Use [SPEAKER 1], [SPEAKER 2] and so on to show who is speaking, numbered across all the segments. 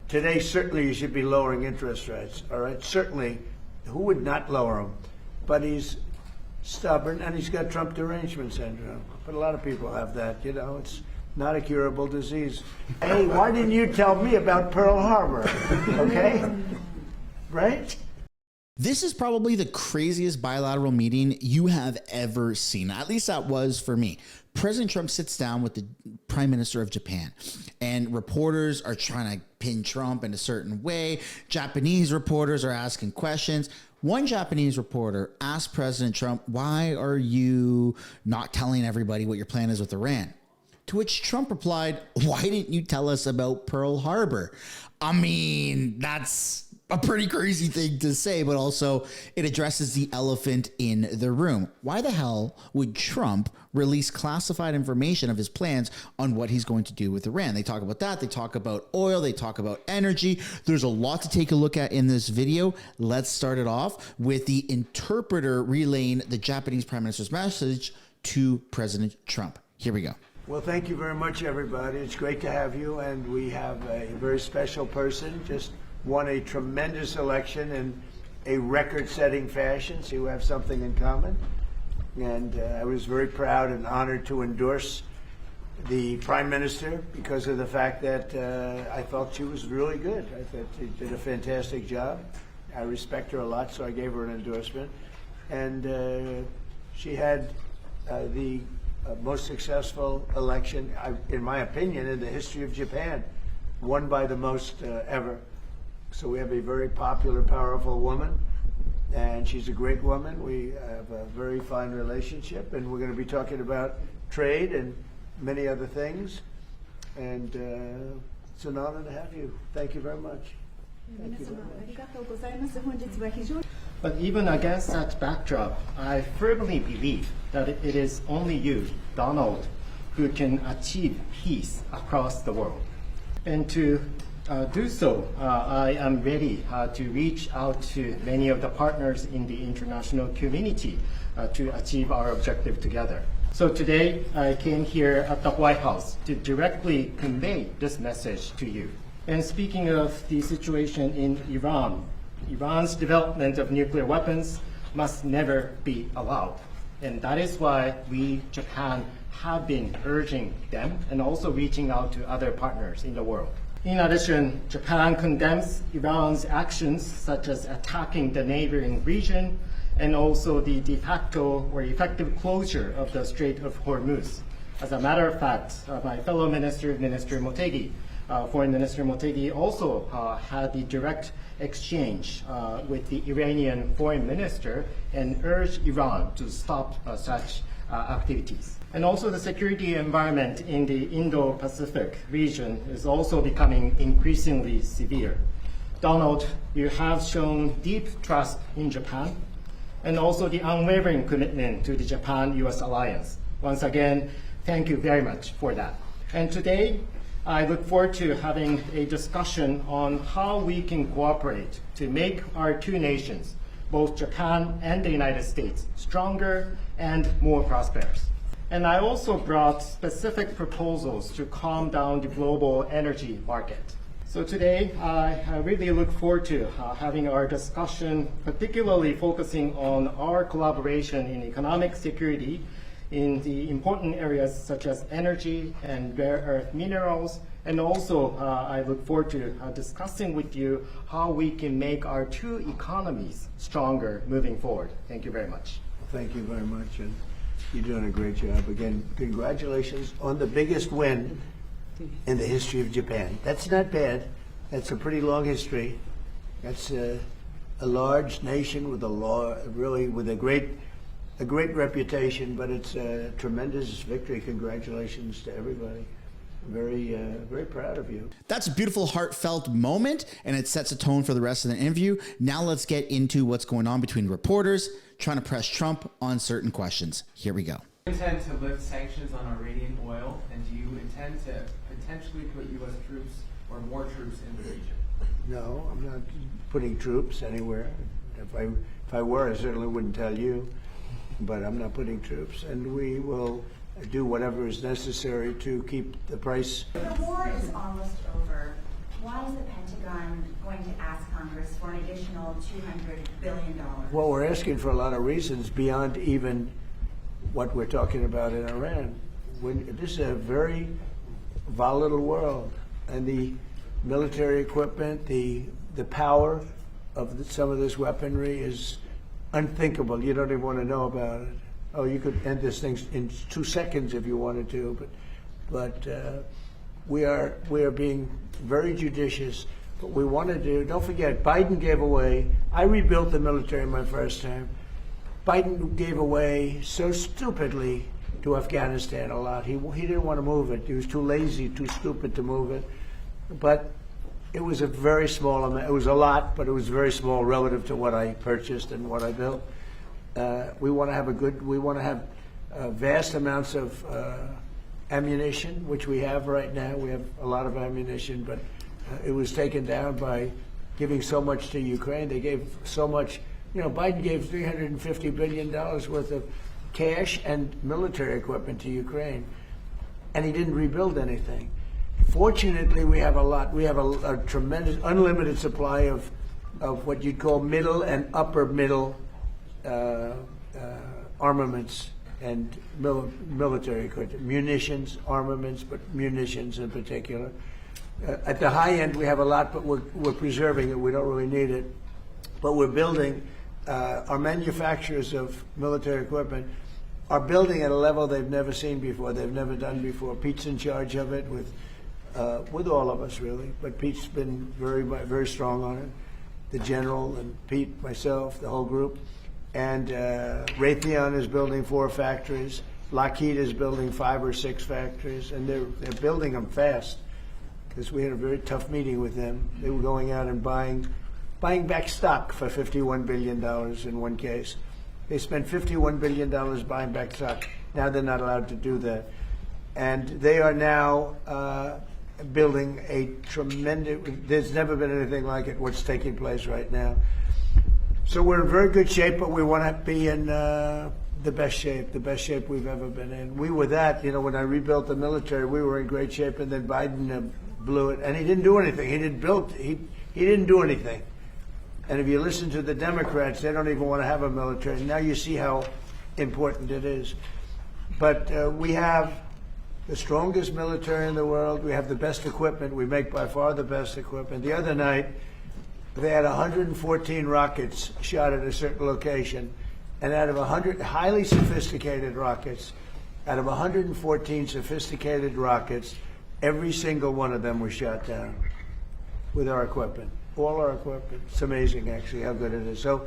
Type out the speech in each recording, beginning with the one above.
[SPEAKER 1] Today, certainly you should be lowering interest rates, all right? Certainly, who would not lower them? But he's stubborn, and he's got Trump derangement syndrome. But a lot of people have that, you know. It's not a curable disease. Hey, why didn't you tell me about Pearl Harbor? Okay? Right?
[SPEAKER 2] This is probably the craziest bilateral meeting you have ever seen. At least that was for me. President Trump sits down with the Prime Minister of Japan, and reporters are trying to pin Trump in a certain way. Japanese reporters are asking questions. One Japanese reporter asked President Trump, "Why are you not telling everybody what your plan is with Iran?" To which Trump replied, "Why didn't you tell us about Pearl Harbor?" I mean, that's a pretty crazy thing to say, but also it addresses the elephant in the room. Why the hell would Trump release classified information of his plans on what he's going to do with Iran? They talk about that. They talk about oil. They talk about energy. There's a lot to take a look at in this video. Let's start it off with the interpreter relaying the Japanese Prime Minister's message to President Trump. Here we go.
[SPEAKER 1] Well, thank you very much, everybody. It's great to have you, and we have a very special person, just won a tremendous election in a record-setting fashion, so you have something in common. And I was very proud and honored to endorse the Prime Minister because of the fact that I felt she was really good. I thought she did a fantastic job. I respect her a lot, so I gave her an endorsement. And she had the most successful election, in my opinion, in the history of Japan, won by the most ever. So we have a very popular, powerful woman, and she's a great woman. We have a very fine relationship, and we're going to be talking about trade and many other things. And it's an honor to have you. Thank you very much. Thank you very much.
[SPEAKER 3] But even against that backdrop, I firmly believe that it is only you, Donald, who can achieve peace across the world. And to do so, I am ready to reach out to many of the partners in the international community to achieve our objective together. So today, I came here at the White House to directly convey this message to you. And speaking of the situation in Iran, Iran's development of nuclear weapons must never be allowed. And that is why we, Japan, have been urging them and also reaching out to other partners in the world. In addition, Japan condemns Iran's actions, such as attacking the neighboring region and also the de facto or effective closure of the Strait of Hormuz. As a matter of fact, my fellow minister, Minister Motegi, Foreign Minister Motegi, also had the direct exchange with the Iranian foreign minister and urged Iran to stop such activities. And also the security environment in the Indo-Pacific region is also becoming increasingly severe. Donald, you have shown deep trust in Japan and also the unwavering commitment to the Japan-US alliance. Once again, thank you very much for that. And today, I look forward to having a discussion on how we can cooperate to make our two nations, both Japan and the United States, stronger and more prosperous. And I also brought specific proposals to calm down the global energy market. So today, I really look forward to having our discussion, particularly focusing on our collaboration in economic security in the important areas such as energy and rare earth minerals. And also, I look forward to discussing with you how we can make our two economies stronger moving forward. Thank you very much.
[SPEAKER 1] Thank you very much. And you're doing a great job. Again, congratulations on the biggest win in the history of Japan. That's not bad. That's a pretty long history. That's a large nation with a great reputation, but it's a tremendous victory. Congratulations to everybody. Very proud of you.
[SPEAKER 2] That's a beautiful, heartfelt moment, and it sets a tone for the rest of the interview. Now let's get into what's going on between reporters trying to press Trump on certain questions. Here we go.
[SPEAKER 4] Do you intend to lift sanctions on Iranian oil, and do you intend to potentially put U.S. troops or more troops in the region?
[SPEAKER 1] No, I'm not putting troops anywhere. If I were, I certainly wouldn't tell you, but I'm not putting troops, and we will do whatever is necessary to keep the price.
[SPEAKER 5] The war is almost over. Why is the Pentagon going to ask Congress for an additional $200 billion?
[SPEAKER 1] Well, we're asking for a lot of reasons beyond even what we're talking about in Iran. This is a very volatile world, and the military equipment, the power of some of this weaponry is unthinkable. You don't even want to know about it. Oh, you could end this thing in 2 seconds if you wanted to, but we are being very judicious. What we want to do, don't forget, Biden gave away, I rebuilt the military in my first term. Biden gave away so stupidly to Afghanistan a lot. He didn't want to move it. He was too lazy, too stupid to move it. But it was a very small amount. It was a lot, but it was very small relative to what I purchased and what I built. We want to have vast amounts of ammunition, which we have right now. We have a lot of ammunition, but it was taken down by giving so much to Ukraine. They gave so much. Biden gave $350 billion worth of cash and military equipment to Ukraine, and he didn't rebuild anything. Fortunately, we have a lot. We have a tremendous, unlimited supply of what you'd call middle and upper middle armaments and military equipment, munitions, armaments, but munitions in particular. At the high end, we have a lot, but we're preserving it. We don't really need it, but we're building. Our manufacturers of military equipment are building at a level they've never seen before. They've never done before. Pete's in charge of it with all of us, really. But Pete's been very strong on it. The general and Pete, myself, the whole group. And Raytheon is building 4 factories. Lockheed is building 5 or 6 factories, and they're building them fast. Because we had a very tough meeting with them. They were going out and buying back stock for $51 billion in one case. They spent $51 billion buying back stock. Now they're not allowed to do that. And they are now building a tremendous, there's never been anything like it, what's taking place right now. So we're in very good shape, but we want to be in the best shape we've ever been in. We were that, when I rebuilt the military, we were in great shape, and then Biden blew it, and he didn't do anything. He didn't do anything. And if you listen to the Democrats, they don't even want to have a military. Now you see how important it is. But we have the strongest military in the world. We have the best equipment. We make by far the best equipment. The other night, they had 114 rockets shot at a certain location. And out of 100 highly sophisticated rockets, out of 114 sophisticated rockets, every single one of them was shot down with our equipment. All our equipment. It's amazing, actually, how good it is. So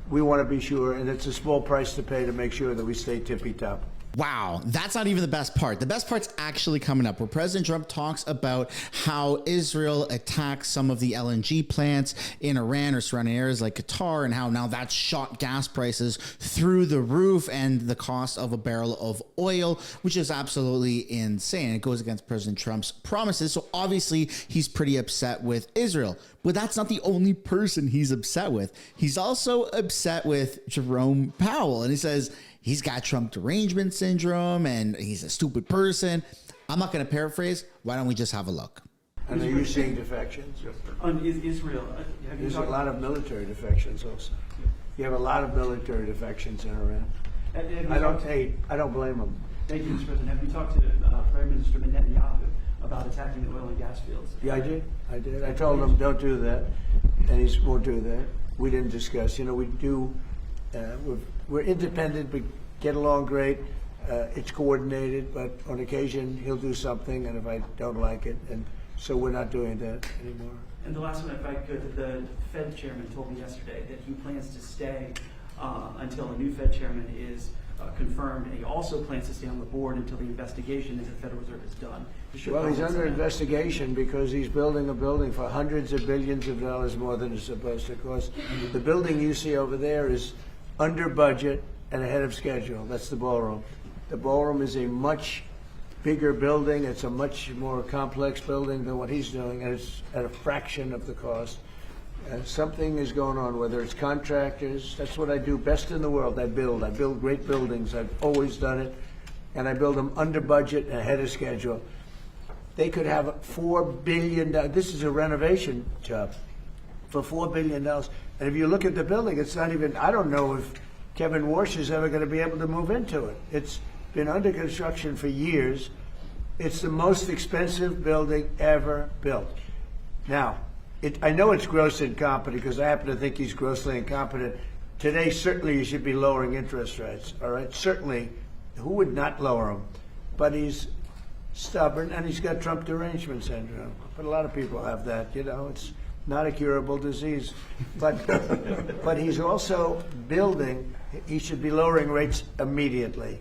[SPEAKER 1] we want to be sure, and it's a small price to pay to make sure that we stay tippy-top.
[SPEAKER 2] Wow, that's not even the best part. The best part's actually coming up, where President Trump talks about how Israel attacked some of the LNG plants in Iran or surrounding areas like Qatar, and how now that's shot gas prices through the roof and the cost of a barrel of oil, which is absolutely insane. It goes against President Trump's promises. So obviously he's pretty upset with Israel. But that's not the only person he's upset with. He's also upset with Jerome Powell, and he says he's got Trump derangement syndrome and he's a stupid person. I'm not going to paraphrase. Why don't we just have a look?
[SPEAKER 1] And are you seeing defections?
[SPEAKER 6] On Israel,
[SPEAKER 1] There's a lot of military defections also. You have a lot of military defections in Iran. I don't blame them.
[SPEAKER 6] Thank you, Mr. President. Have you talked to Prime Minister Netanyahu about attacking the oil and gas fields?
[SPEAKER 1] Yeah, I did. I told him don't do that, and he won't do that. We didn't discuss. We do. We're independent. We get along great. It's coordinated, but on occasion he'll do something, and if I don't like it, and so we're not doing that anymore.
[SPEAKER 6] And the last one, if I could, the Fed chairman told me yesterday that he plans to stay until a new Fed chairman is confirmed, and he also plans to stay on the board until the investigation into the Federal Reserve is done.
[SPEAKER 1] Well, he's under investigation because he's building a building for hundreds of billions of dollars more than it's supposed to cost. The building you see over there is under budget and ahead of schedule. That's the ballroom. The ballroom is a much bigger building. It's a much more complex building than what he's doing, and it's at a fraction of the cost. Something is going on, whether it's contractors. That's what I do best in the world. I build great buildings. I've always done it, and I build them under budget and ahead of schedule. they could have $4 billion. This is a renovation job for $4 billion. And if you look at the building, it's not even, I don't know if Kevin Warsh is ever going to be able to move into it. It's been under construction for years. It's the most expensive building ever built. Now, I know it's gross incompetent because I happen to think he's grossly incompetent. Today, certainly you should be lowering interest rates, all right? Certainly, who would not lower them? But he's stubborn and he's got Trump derangement syndrome. But a lot of people have that, you know, it's not a curable disease. But, but he's also building, he should be lowering rates immediately.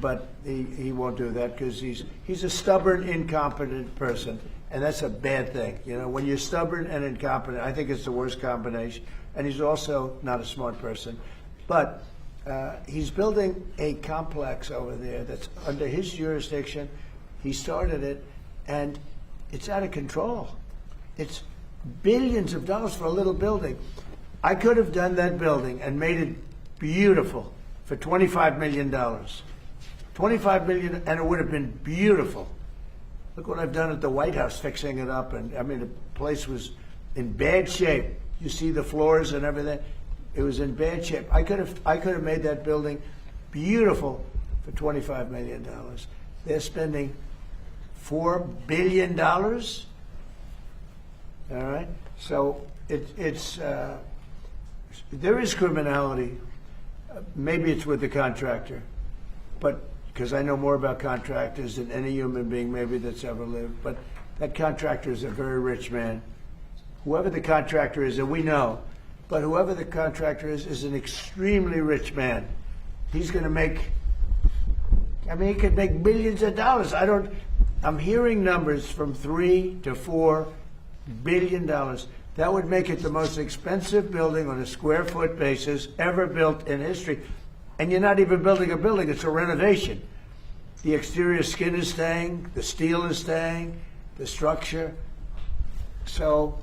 [SPEAKER 1] But he won't do that because he's a stubborn, incompetent person. And that's a bad thing. You know, when you're stubborn and incompetent, I think it's the worst combination. And he's also not a smart person. But he's building a complex over there that's under his jurisdiction. He started it, and it's out of control. It's billions of dollars for a little building. I could have done that building and made it beautiful for $25 million. $25 million, and it would have been beautiful. Look what I've done at the White House, fixing it up, and I mean the place was in bad shape. You see the floors and everything; it was in bad shape. I could have made that building beautiful for $25 million. They're spending $4 billion. All right, so there is criminality. Maybe it's with the contractor, but because I know more about contractors than any human being maybe that's ever lived. But that contractor is a very rich man. Whoever the contractor is, and we know, but whoever the contractor is an extremely rich man. He's going to make, I mean, he could make billions of dollars. I'm hearing numbers from $3 to $4 billion. That would make it the most expensive building on a square foot basis ever built in history. And you're not even building a building, it's a renovation. The exterior skin is staying, the steel is staying, the structure. So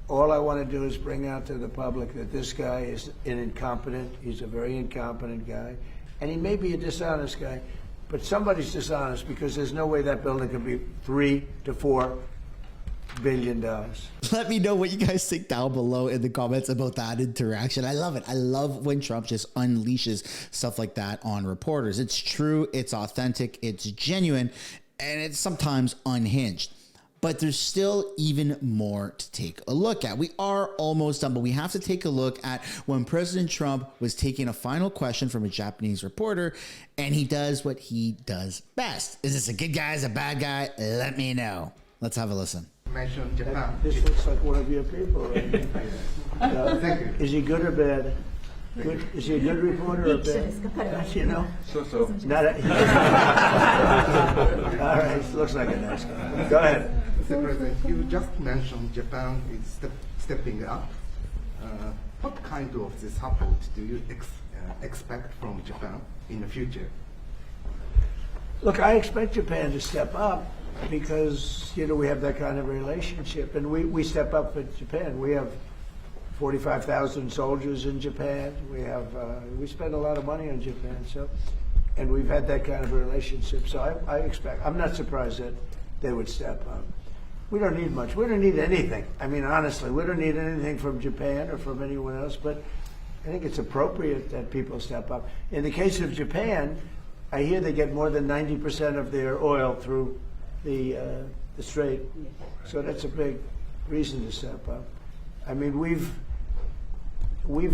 [SPEAKER 1] all I want to do is bring out to the public that this guy is an incompetent, he's a very incompetent guy, and he may be a dishonest guy, but somebody's dishonest because there's no way that building can be $3 to $4 billion.
[SPEAKER 2] Let me know what you guys think down below in the comments about that interaction. I love it. I love when Trump just unleashes stuff like that on reporters. It's true, it's authentic, it's genuine, and it's sometimes unhinged. But there's still even more to take a look at. We are almost done, but we have to take a look at when President Trump was taking a final question from a Japanese reporter, and he does what he does best. Is this a good guy? Is it a bad guy? Let me know. Let's have a listen.
[SPEAKER 7] Mention Japan.
[SPEAKER 1] This looks like one of your people. Right?
[SPEAKER 7] Thank you.
[SPEAKER 1] Is he good or bad? Good. Is he a good reporter or bad? You know?
[SPEAKER 7] So.
[SPEAKER 1] Not a, all right, he looks like a nice guy. Go ahead.
[SPEAKER 7] Mr. President, you just mentioned Japan is stepping up. What kind of the support do you expect from Japan in the future?
[SPEAKER 1] Look, I expect Japan to step up because, you know, we have that kind of relationship. And we step up for Japan. We have 45,000 soldiers in Japan. We spend a lot of money on Japan. So, and we've had that kind of a relationship. So I expect, I'm not surprised that they would step up. We don't need much. We don't need anything. I mean, honestly, we don't need anything from Japan or from anyone else, but I think it's appropriate that people step up. In the case of Japan, I hear they get more than 90% of their oil through the strait. So that's a big reason to step up. I mean, we've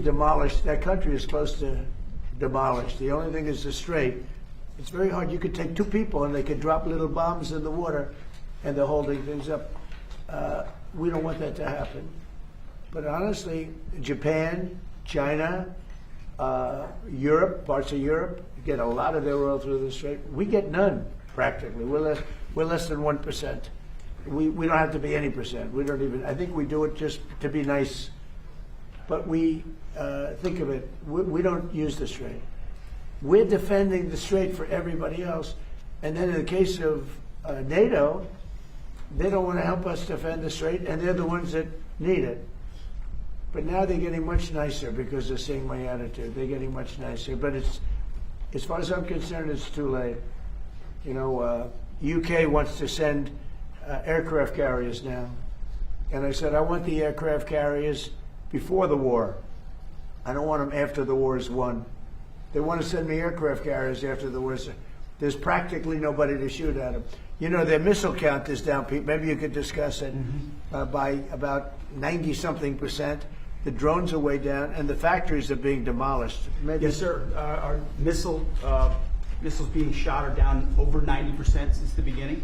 [SPEAKER 1] demolished, that country is close to demolished. The only thing is the strait. It's very hard. You could take two people and they could drop little bombs in the water and they're holding things up. We don't want that to happen. But honestly, Japan, China, Europe, parts of Europe, get a lot of their oil through the strait. We get none, practically. We're less than 1%. We don't have to be any percent. We don't even, I think we do it just to be nice. But we, think of it, we don't use the strait. We're defending the strait for everybody else. And then in the case of NATO, they don't want to help us defend the strait, and they're the ones that need it. But now they're getting much nicer because they're seeing my attitude. They're getting much nicer. But it's, as far as I'm concerned, it's too late. You know, UK wants to send aircraft carriers now. And I said, I want the aircraft carriers before the war. I don't want them after the war is won. They want to send me aircraft carriers after the war is. There's practically nobody to shoot at them. You know, their missile count is down, Pete. Maybe you could discuss it. By about 90-something%. The drones are way down, and the factories are being demolished. Maybe
[SPEAKER 8] Yes, sir. Our missiles being shot are down over 90% since the beginning.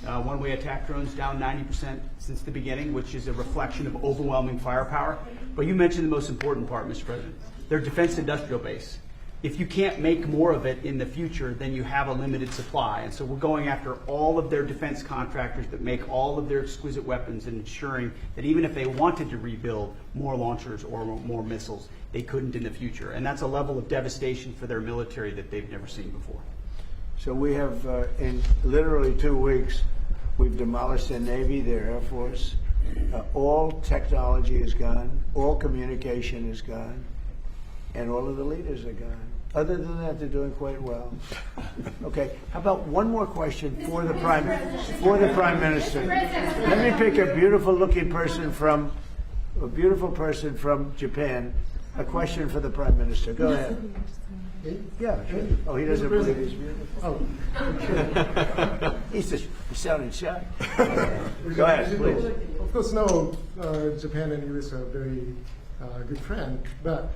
[SPEAKER 8] One-way attack drones down 90% since the beginning, which is a reflection of overwhelming firepower. But you mentioned the most important part, Mr. President. Their defense industrial base. If you can't make more of it in the future, then you have a limited supply. And so we're going after all of their defense contractors that make all of their exquisite weapons and ensuring that even if they wanted to rebuild more launchers or more missiles, they couldn't in the future. And that's a level of devastation for their military that they've never seen before.
[SPEAKER 1] So we have, in literally 2 weeks, we've demolished their Navy, their Air Force. All technology is gone. All communication is gone. And all of the leaders are gone. Other than that, they're doing quite well. Okay, how about one more question for the Prime Minister? Let me pick a beautiful-looking person from Japan. A question for the Prime Minister. Go ahead. Yeah, sure. Oh, he doesn't believe he's beautiful.
[SPEAKER 3] Oh.
[SPEAKER 1] He's sounding shy. Go ahead, please.
[SPEAKER 3] Of course, no, Japan and US are very good friends. But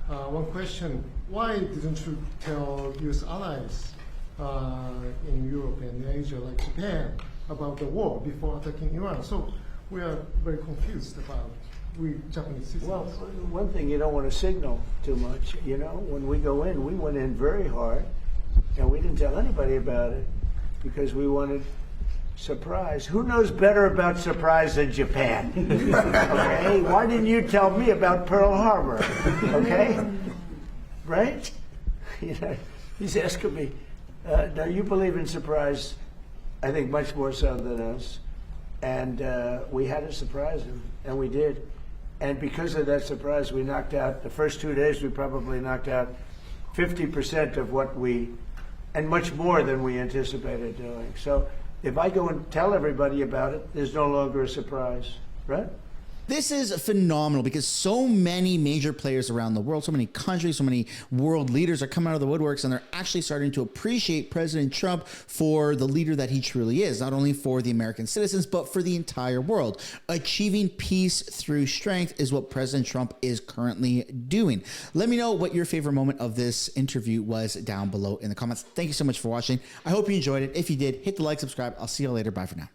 [SPEAKER 3] one question, why didn't you tell US allies in Europe and Asia, like Japan, about the war before attacking Iran? So we are very confused about we Japanese citizens.
[SPEAKER 1] Well, one thing, you don't want to signal too much. You know, when we go in, we went in very hard, and we didn't tell anybody about it because we wanted surprise. Who knows better about surprise than Japan? Okay, why didn't you tell me about Pearl Harbor? Okay, right? You know, he's asking me. Now you believe in surprise, I think much more so than us, and we had to surprise him, and we did. And because of that surprise, we knocked out, the first 2 days, we probably knocked out 50% of what and much more than we anticipated doing. So if I go and tell everybody about it, there's no longer a surprise, right?
[SPEAKER 2] This is phenomenal because so many major players around the world, so many countries, so many world leaders are coming out of the woodworks, and they're actually starting to appreciate President Trump for the leader that he truly is, not only for the American citizens, but for the entire world. Achieving peace through strength is what President Trump is currently doing. Let me know what your favorite moment of this interview was down below in the comments. Thank you so much for watching. I hope you enjoyed it. If you did, hit the like, subscribe. I'll see you later. Bye for now.